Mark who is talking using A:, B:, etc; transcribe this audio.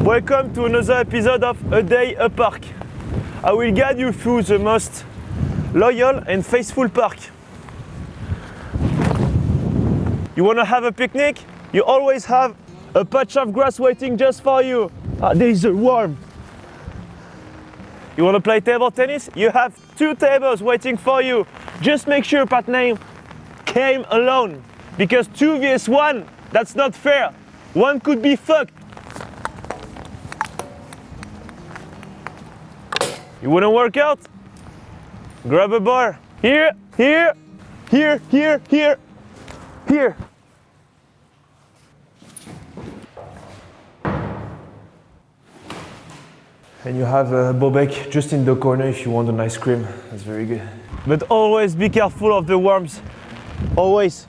A: Welcome to another episode of A Day a Park. I will guide you through the most loyal and faithful park. You want to have a picnic? You always have a patch of grass waiting just for you. There is a worm. You want to play table tennis? You have 2 tables waiting for you. Just make sure your partner came alone. Because 2 vs 1, that's not fair. One could be fucked. You want to work out? Grab a bar. Here, here, here, here, here, here. And you have a bobek just in the corner if you want an ice cream. That's very good. But always be careful of the worms. Always.